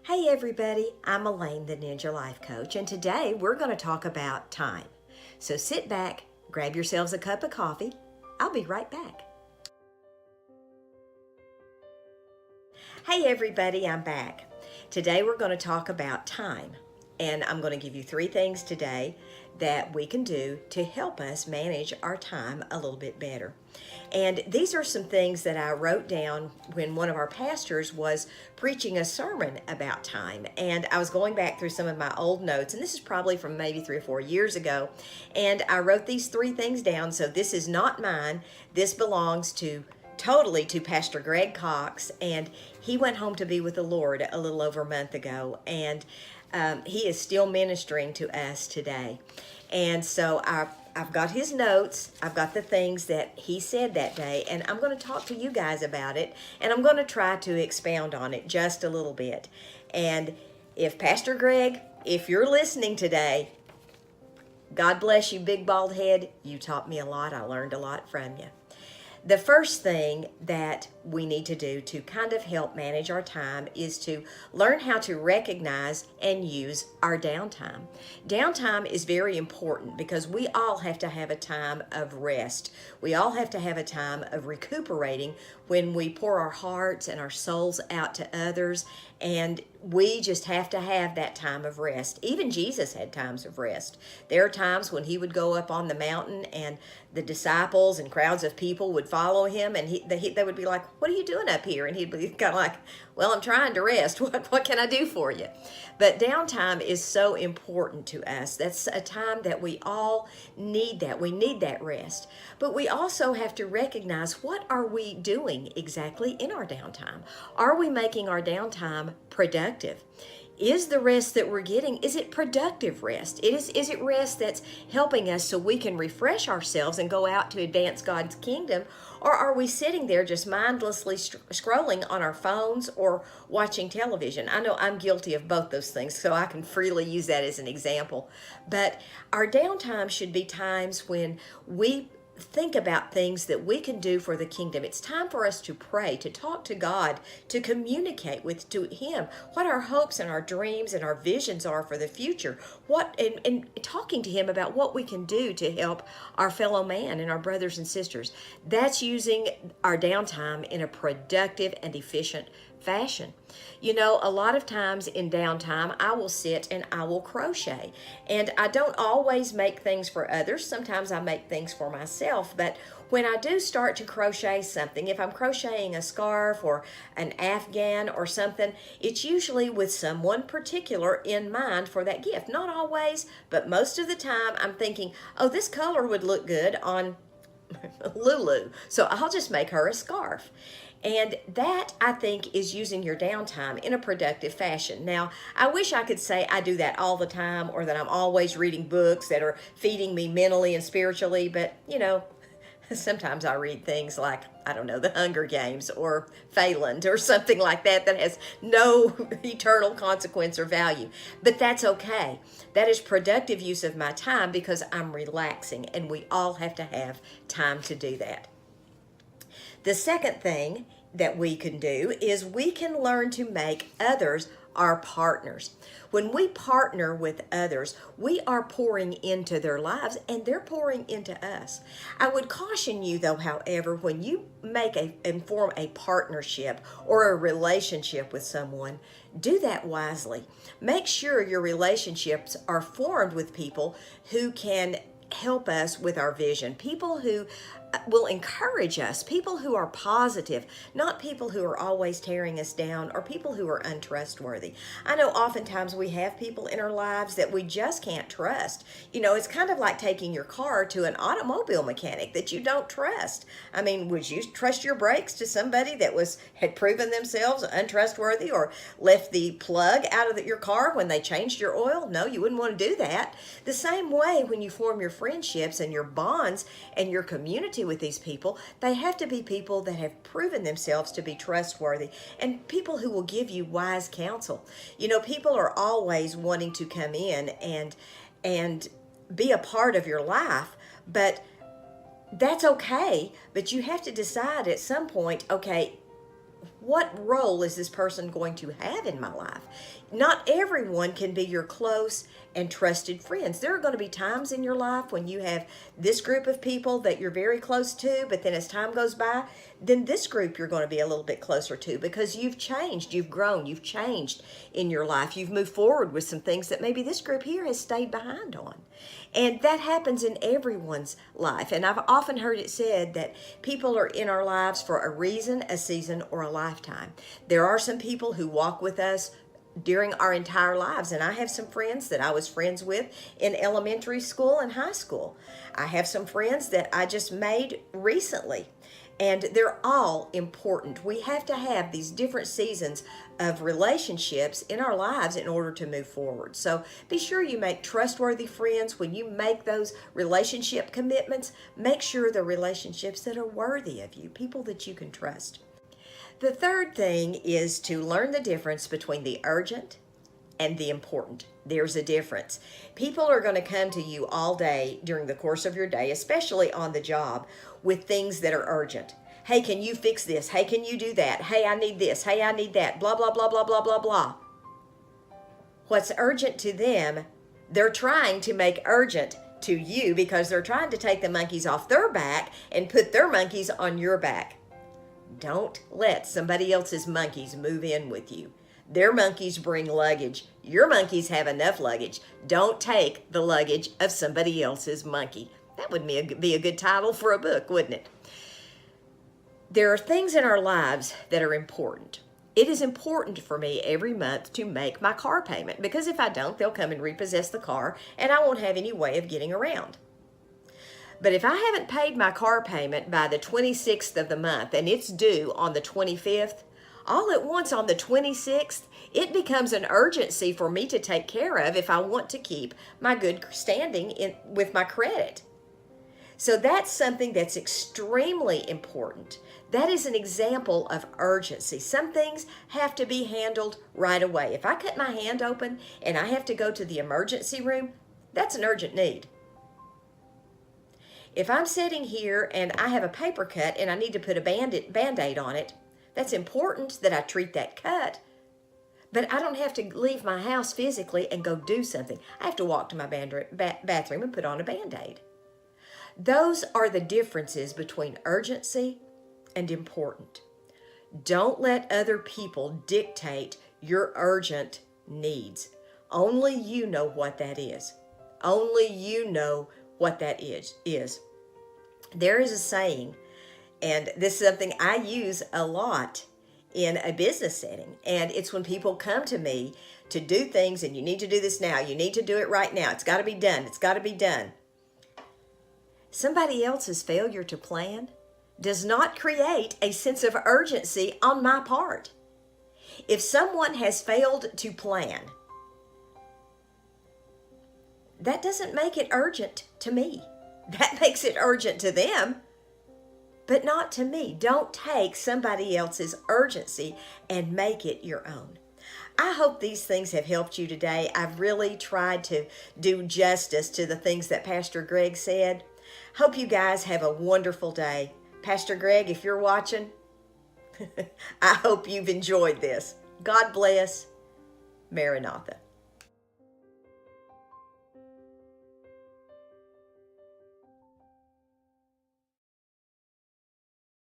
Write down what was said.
Hey everybody, I'm Elaine, the Ninja Life Coach, and today we're going to talk about time. So sit back, grab yourselves a cup of coffee. I'll be right back. Hey everybody, I'm back. Today we're going to talk about time, and I'm going to give you 3 things today that we can do to help us manage our time a little bit better. And these are some things that I wrote down when one of our pastors was preaching a sermon about time. And I was going back through some of my old notes, and this is probably from maybe 3 or 4 years ago. And I wrote these 3 things down. So this is not mine. This belongs totally to Pastor Greg Cox, and he went home to be with the Lord a little over a month ago, and he is still ministering to us today. And so I've got his notes, I've got the things that he said that day, and I'm going to talk to you guys about it, and I'm going to try to expound on it just a little bit. And if Pastor Greg, if you're listening today, God bless you, big bald head. You taught me a lot. I learned a lot from you. The first thing that we need to do to kind of help manage our time is to learn how to recognize and use our downtime. Downtime is very important because we all have to have a time of rest. We all have to have a time of recuperating when we pour our hearts and our souls out to others, and we just have to have that time of rest. Even Jesus had times of rest. There are times when he would go up on the mountain and the disciples and crowds of people would follow him, and they would be like, "What are you doing up here?" And he'd be kind of like, "Well, I'm trying to rest. What can I do for you?" But downtime is so important to us. That's a time that we all need that. We need that rest. But we also have to recognize, what are we doing exactly in our downtime? Are we making our downtime productive? Is the rest that we're getting, is it productive rest? Is it rest that's helping us so we can refresh ourselves and go out to advance God's kingdom? Or are we sitting there just mindlessly scrolling on our phones or watching television? I know I'm guilty of both those things, so I can freely use that as an example. But our downtime should be times when we think about things that we can do for the kingdom. It's time for us to pray, to talk to God, to communicate to him what our hopes and our dreams and our visions are for the future. And talking to him about what we can do to help our fellow man and our brothers and sisters. That's using our downtime in a productive and efficient fashion. You know, a lot of times in downtime, I will sit and I will crochet. And I don't always make things for others. Sometimes I make things for myself. But when I do start to crochet something, if I'm crocheting a scarf or an afghan or something, it's usually with someone particular in mind for that gift. Not always, but most of the time I'm thinking, oh, this color would look good on Lulu, so I'll just make her a scarf. And that, I think, is using your downtime in a productive fashion. Now, I wish I could say I do that all the time, or that I'm always reading books that are feeding me mentally and spiritually, but, you know, sometimes I read things like, I don't know, The Hunger Games or Phelan or something like that has no eternal consequence or value. But that's okay. That is productive use of my time because I'm relaxing, and we all have to have time to do that. The second thing that we can do is we can learn to make others our partners. When we partner with others, we are pouring into their lives and they're pouring into us. I would caution you though, however, when you and form a partnership or a relationship with someone, do that wisely. Make sure your relationships are formed with people who can help us with our vision, people who will encourage us, people who are positive, not people who are always tearing us down or people who are untrustworthy. I know oftentimes we have people in our lives that we just can't trust. You know, it's kind of like taking your car to an automobile mechanic that you don't trust. I mean, would you trust your brakes to somebody that had proven themselves untrustworthy or left the plug out of your car when they changed your oil? No, you wouldn't want to do that. The same way when you form your friendships and your bonds and your community with these people, they have to be people that have proven themselves to be trustworthy and people who will give you wise counsel. You know, people are always wanting to come in and be a part of your life, but that's okay. But you have to decide at some point, okay, what role is this person going to have in my life? Not everyone can be your close and trusted friends. There are going to be times in your life when you have this group of people that you're very close to, but then as time goes by, then this group you're going to be a little bit closer to because you've changed, you've grown, you've changed in your life. You've moved forward with some things that maybe this group here has stayed behind on. And that happens in everyone's life. And I've often heard it said that people are in our lives for a reason, a season, or a lifetime. There are some people who walk with us during our entire lives. And I have some friends that I was friends with in elementary school and high school. I have some friends that I just made recently. And they're all important. We have to have these different seasons of relationships in our lives in order to move forward. So be sure you make trustworthy friends. When you make those relationship commitments, make sure they're relationships that are worthy of you, people that you can trust. The third thing is to learn the difference between the urgent and the important. There's a difference. People are going to come to you all day during the course of your day, especially on the job, with things that are urgent. Hey, can you fix this? Hey, can you do that? Hey, I need this. Hey, I need that. Blah, blah, blah, blah, blah, blah, blah. What's urgent to them, they're trying to make urgent to you because they're trying to take the monkeys off their back and put their monkeys on your back. Don't let somebody else's monkeys move in with you. Their monkeys bring luggage. Your monkeys have enough luggage. Don't take the luggage of somebody else's monkey. That would be a good title for a book, wouldn't it? There are things in our lives that are important. It is important for me every month to make my car payment because if I don't, they'll come and repossess the car and I won't have any way of getting around. But if I haven't paid my car payment by the 26th of the month and it's due on the 25th, all at once on the 26th, it becomes an urgency for me to take care of if I want to keep my good standing with my credit. So that's something that's extremely important. That is an example of urgency. Some things have to be handled right away. If I cut my hand open and I have to go to the emergency room, that's an urgent need. If I'm sitting here and I have a paper cut and I need to put a Band-Aid on it, that's important that I treat that cut, but I don't have to leave my house physically and go do something. I have to walk to my bathroom and put on a Band-Aid. Those are the differences between urgency and important. Don't let other people dictate your urgent needs. Only you know what that is. Only you know what that is. There is a saying, and this is something I use a lot in a business setting, and it's when people come to me to do things and you need to do this now, you need to do it right now, it's got to be done, it's got to be done. Somebody else's failure to plan does not create a sense of urgency on my part. If someone has failed to plan, that doesn't make it urgent to me. That makes it urgent to them, but not to me. Don't take somebody else's urgency and make it your own. I hope these things have helped you today. I've really tried to do justice to the things that Pastor Greg said. Hope you guys have a wonderful day. Pastor Greg, if you're watching, I hope you've enjoyed this. God bless. Maranatha.